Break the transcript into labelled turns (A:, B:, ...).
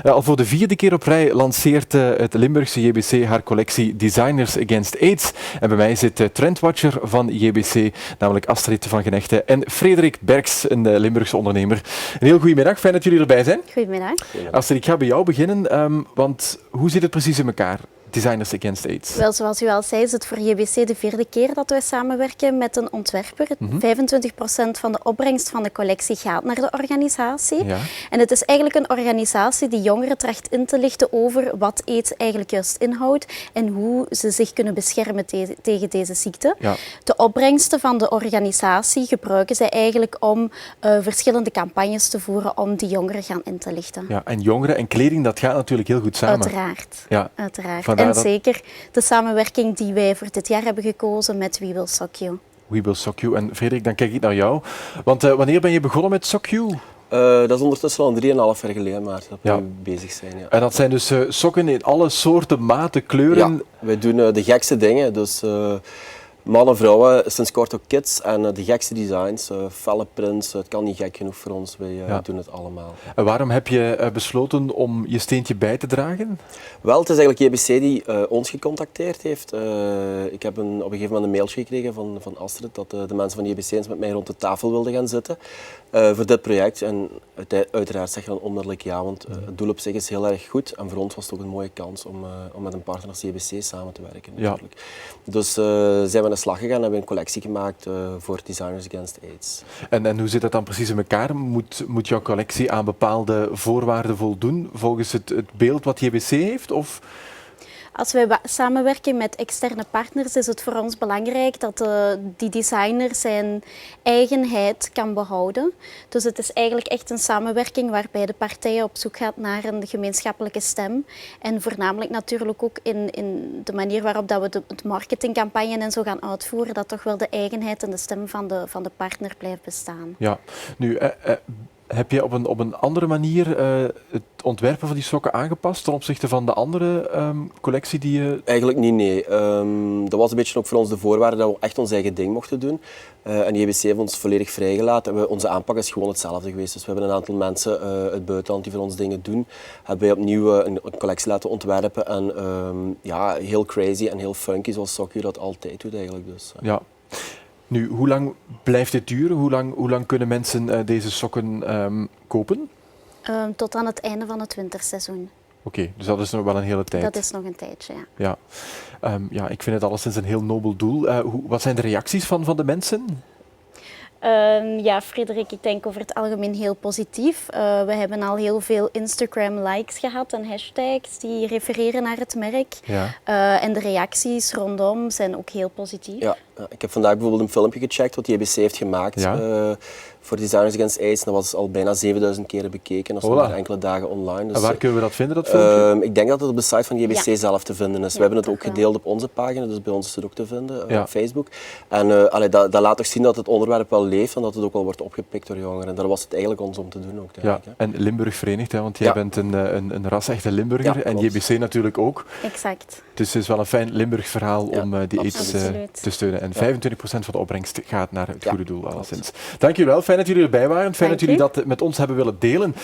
A: Al voor de vierde keer op rij lanceert het Limburgse JBC haar collectie Designers Against AIDS. En bij mij zit trendwatcher van JBC, namelijk Astrid van Genechten en Frederik Berks, een Limburgse ondernemer. Een heel goedemiddag, fijn dat jullie erbij zijn.
B: Goedemiddag.
A: Astrid, ik ga bij jou beginnen, want hoe zit het precies in elkaar? Designers Against AIDS.
B: Wel, zoals u al zei, is het voor JBC de vierde keer dat wij samenwerken met een ontwerper. 25% van de opbrengst van de collectie gaat naar de organisatie.
A: Ja.
B: En het is eigenlijk een organisatie die jongeren tracht in te lichten over wat AIDS eigenlijk juist inhoudt en hoe ze zich kunnen beschermen tegen deze ziekte.
A: Ja.
B: De opbrengsten van de organisatie gebruiken zij eigenlijk om verschillende campagnes te voeren om die jongeren gaan in te lichten.
A: Ja, en jongeren en kleding, dat gaat natuurlijk heel goed samen.
B: Uiteraard.
A: Ja.
B: Uiteraard.
A: Vandaar
B: En
A: dat-
B: zeker de samenwerking die wij voor dit jaar hebben gekozen met We Will Sock You.
A: We Will Sock You. En Frederik, dan kijk ik naar jou. Want wanneer ben je begonnen met Sock You?
C: Dat is ondertussen al 3,5 jaar geleden, maar dat we
A: Ja.
C: nu bezig zijn. Ja.
A: En dat zijn dus sokken in alle soorten, maten, kleuren.
C: Ja, wij doen de gekste dingen. Dus mannen en vrouwen, sinds kort ook kids. En de gekste designs, felle prints. Het kan niet gek genoeg voor ons. Wij
A: Ja.
C: doen het allemaal.
A: En waarom heb je besloten om je steentje bij te dragen?
C: Wel, het is eigenlijk JBC die ons gecontacteerd heeft. Ik heb op een gegeven moment een mailtje gekregen van Astrid dat de mensen van JBC eens met mij rond de tafel wilden gaan zitten voor dit project. En uiteraard zeg je dan onmiddellijk ja, want het doel op zich is heel erg goed. En voor ons was het ook een mooie kans om met een partner als JBC samen te werken. Natuurlijk. Ja. Dus zijn we aan de slag gegaan en hebben een collectie gemaakt voor Designers Against AIDS.
A: En hoe zit dat dan precies in elkaar? Moet jouw collectie aan bepaalde voorwaarden voldoen volgens het beeld wat JBC heeft? Of?
B: Als wij samenwerken met externe partners is het voor ons belangrijk dat die designer zijn eigenheid kan behouden. Dus het is eigenlijk echt een samenwerking waarbij de partijen op zoek gaat naar een gemeenschappelijke stem. En voornamelijk natuurlijk ook in de manier waarop dat we de marketingcampagne en zo gaan uitvoeren, dat toch wel de eigenheid en de stem van de partner blijft bestaan.
A: Ja, nu... Heb je op een andere manier het ontwerpen van die sokken aangepast ten opzichte van de andere collectie die je...
C: Eigenlijk niet, nee. Dat was een beetje ook voor ons de voorwaarde dat we echt ons eigen ding mochten doen. En de JBC heeft ons volledig vrijgelaten. Onze aanpak is gewoon hetzelfde geweest. Dus we hebben een aantal mensen uit het buitenland die voor ons dingen doen. Hebben wij opnieuw een collectie laten ontwerpen. En ja, heel crazy en heel funky zoals Sock You dat altijd doet eigenlijk. Dus,
A: Ja. Nu, hoe lang blijft dit duren? Hoe lang kunnen mensen deze sokken kopen?
B: Tot aan het einde van het winterseizoen.
A: Oké, dus dat is nog wel een hele tijd.
B: Dat is nog een tijdje, ja.
A: Ja, ik vind het alleszins een heel nobel doel. Wat zijn de reacties van de mensen?
B: Ja, Frederik, ik denk over het algemeen heel positief. We hebben al heel veel Instagram-likes gehad en hashtags die refereren naar het merk.
A: Ja.
B: En de reacties rondom zijn ook heel positief.
C: Ja, ik heb vandaag bijvoorbeeld een filmpje gecheckt wat de JBC heeft gemaakt voor Designers Against AIDS. Dat was al bijna 7000 keren bekeken. Dat stond er enkele dagen online. Dus,
A: en waar kunnen we dat vinden, dat filmpje?
C: Ik denk dat het op de site van JBC zelf te vinden is. We hebben het ook gedeeld op onze pagina, dus bij ons is het ook te vinden op Facebook. En dat laat toch zien dat het onderwerp wel leeft en dat het ook wel wordt opgepikt door jongeren. En daar was het eigenlijk ons om te doen ook. Denk ik,
A: en Limburg verenigd, hè, want jij bent een ras-echte Limburger en JBC natuurlijk ook.
B: Exact.
A: Dus het is wel een fijn Limburg verhaal om die AIDS te steunen. En 25% van de opbrengst gaat naar het goede doel alleszins. Dank jullie wel, fijn dat jullie erbij waren. Fijn dat jullie dat met ons hebben willen delen.